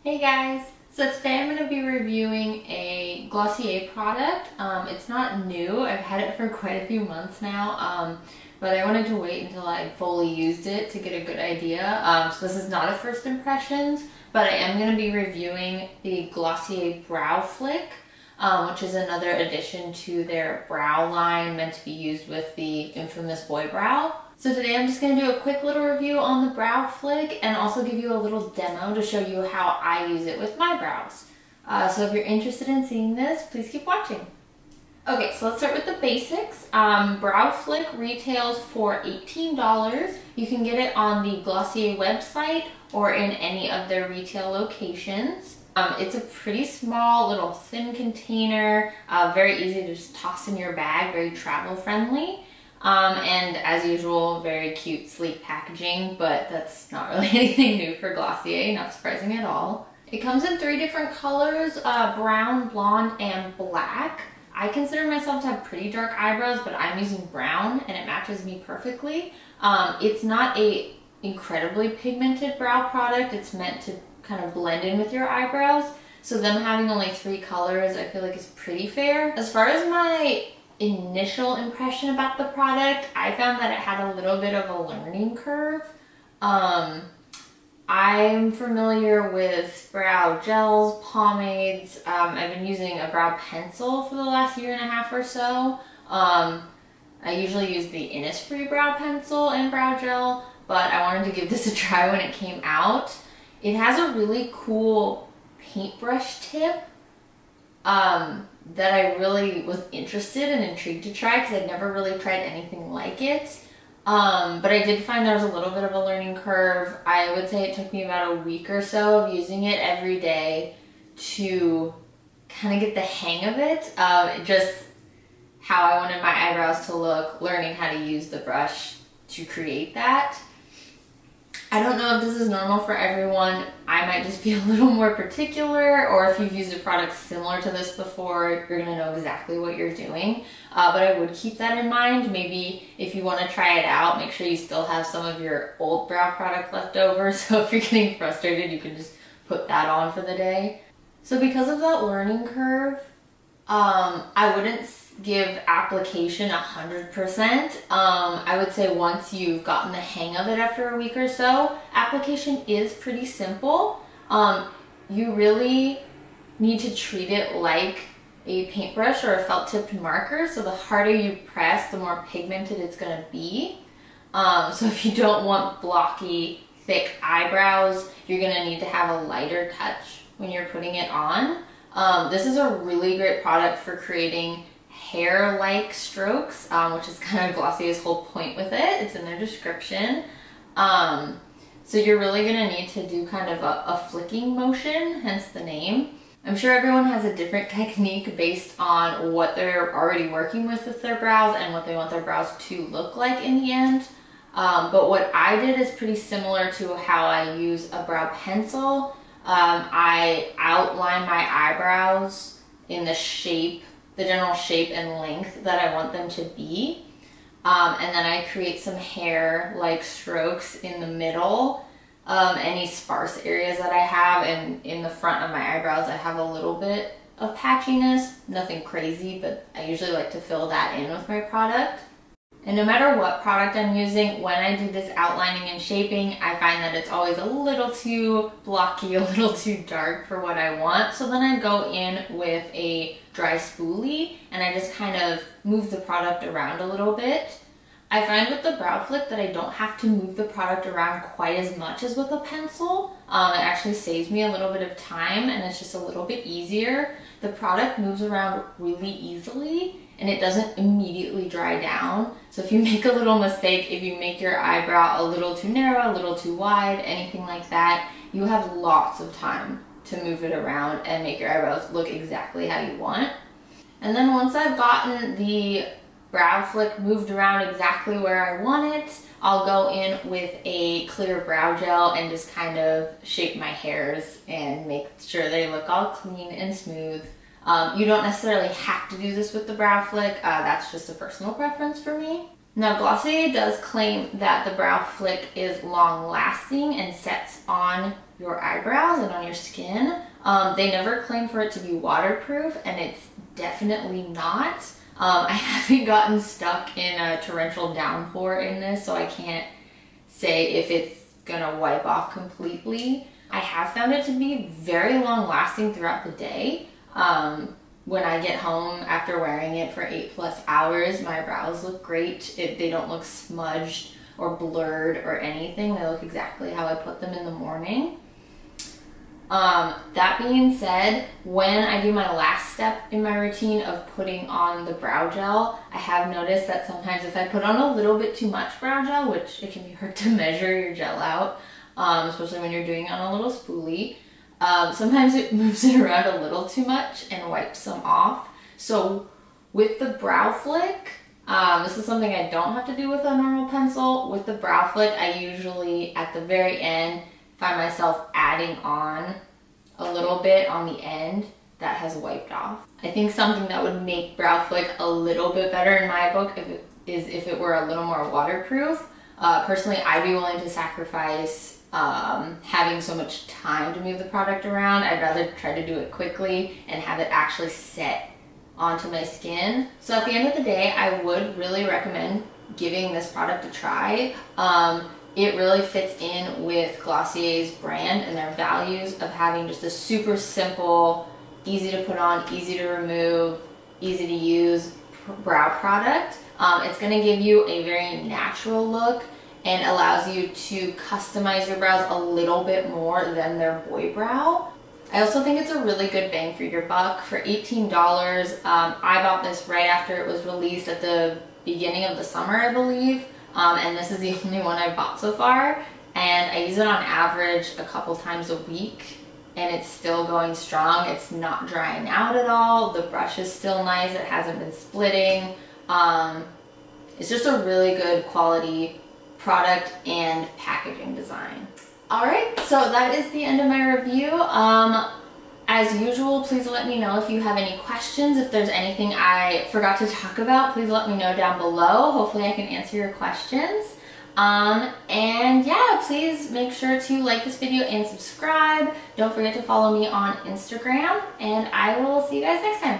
Hey guys! So today I'm going to be reviewing a Glossier product. It's not new, I've had it for quite a few months now, but I wanted to wait until I fully used it to get a good idea. So this is not a first impressions, but I am going to be reviewing the Glossier Brow Flick, which is another addition to their brow line meant to be used with the infamous boy brow. So today I'm just going to do a quick little review on the Brow Flick and also give you a little demo to show you how I use it with my brows. So if you're interested in seeing this, please keep watching. Okay, so let's start with the basics. Brow Flick retails for $18. You can get it on the Glossier website or in any of their retail locations. It's a pretty small little thin container, very easy to just toss in your bag, very travel friendly. And as usual, very cute, sleek packaging, but that's not really anything new for Glossier, not surprising at all. It comes in 3 different colors, brown, blonde, and black. I consider myself to have pretty dark eyebrows, but I'm using brown and it matches me perfectly. It's not a incredibly pigmented brow product. It's meant to kind of blend in with your eyebrows. So them having only 3 colors, I feel like is pretty fair. As far as my initial impression about the product, I found that it had a little bit of a learning curve. I'm familiar with brow gels, pomades. I've been using a brow pencil for the last 1.5 years or so. I usually use the Innisfree brow pencil and brow gel, but I wanted to give this a try when it came out. It has a really cool paintbrush tip that I really was interested and intrigued to try because I'd never really tried anything like it. But I did find there was a little bit of a learning curve. I would say it took me about a week or so of using it every day to kind of get the hang of it. Just how I wanted my eyebrows to look, learning how to use the brush to create that. I don't know if this is normal for everyone. I might just be a little more particular, or if you've used a product similar to this before, you're gonna know exactly what you're doing. But I would keep that in mind. Maybe if you wanna try it out, make sure you still have some of your old brow product left over. So if you're getting frustrated, you can just put that on for the day. So because of that learning curve, I wouldn't give application 100%. I would say once you've gotten the hang of it after a week or so, application is pretty simple. You really need to treat it like a paintbrush or a felt tipped marker. So the harder you press, the more pigmented it's going to be. So if you don't want blocky, thick eyebrows, you're going to need to have a lighter touch when you're putting it on. This is a really great product for creating hair-like strokes, which is kind of Glossier's whole point with it. It's in their description. So you're really going to need to do kind of a flicking motion, hence the name. I'm sure everyone has a different technique based on what they're already working with their brows and what they want their brows to look like in the end. But what I did is pretty similar to how I use a brow pencil. I outline my eyebrows in the shape, the general shape and length that I want them to be. And then I create some hair-like strokes in the middle, any sparse areas that I have, and in the front of my eyebrows I have a little bit of patchiness, nothing crazy, but I usually like to fill that in with my product. And no matter what product I'm using, when I do this outlining and shaping, I find that it's always a little too blocky, a little too dark for what I want. So then I go in with a dry spoolie and I just kind of move the product around a little bit. I find with the Brow Flick that I don't have to move the product around quite as much as with a pencil. It actually saves me a little bit of time and it's just a little bit easier. The product moves around really easily and it doesn't immediately dry down. So if you make a little mistake, if you make your eyebrow a little too narrow, a little too wide, anything like that, you have lots of time to move it around and make your eyebrows look exactly how you want. And then once I've gotten the Brow Flick moved around exactly where I want it, I'll go in with a clear brow gel and just kind of shape my hairs and make sure they look all clean and smooth. You don't necessarily have to do this with the Brow Flick, that's just a personal preference for me. Now Glossier does claim that the Brow Flick is long lasting and sets on your eyebrows and on your skin. They never claim for it to be waterproof, and it's definitely not. I haven't gotten stuck in a torrential downpour in this, so I can't say if it's gonna wipe off completely. I have found it to be very long lasting throughout the day. When I get home after wearing it for 8+ hours, my brows look great. They don't look smudged or blurred or anything. They look exactly how I put them in the morning. That being said, when I do my last step in my routine of putting on the brow gel, I have noticed that sometimes if I put on a little bit too much brow gel, which it can be hard to measure your gel out, especially when you're doing it on a little spoolie, sometimes it moves it around a little too much and wipes some off. So with the Brow Flick, this is something I don't have to do with a normal pencil. With the Brow Flick, I usually at the very end find myself adding on a little bit on the end that has wiped off. I think something that would make Brow Flick a little bit better in my book if it were a little more waterproof. Personally, I'd be willing to sacrifice having so much time to move the product around. I'd rather try to do it quickly and have it actually set onto my skin. So at the end of the day, I would really recommend giving this product a try. It really fits in with Glossier's brand and their values of having just a super simple, easy to put on, easy to remove, easy to use brow product. It's going to give you a very natural look and allows you to customize your brows a little bit more than their boy brow. I also think it's a really good bang for your buck. For $18, I bought this right after it was released at the beginning of the summer, I believe. And this is the only one I've bought so far. And I use it on average a couple times a week, and it's still going strong. It's not drying out at all. The brush is still nice. It hasn't been splitting. It's just a really good quality product and packaging design. Alright, so that is the end of my review. As usual, please let me know if you have any questions. If there's anything I forgot to talk about, please let me know down below. Hopefully I can answer your questions. And yeah, please make sure to like this video and subscribe. Don't forget to follow me on Instagram, and I will see you guys next time.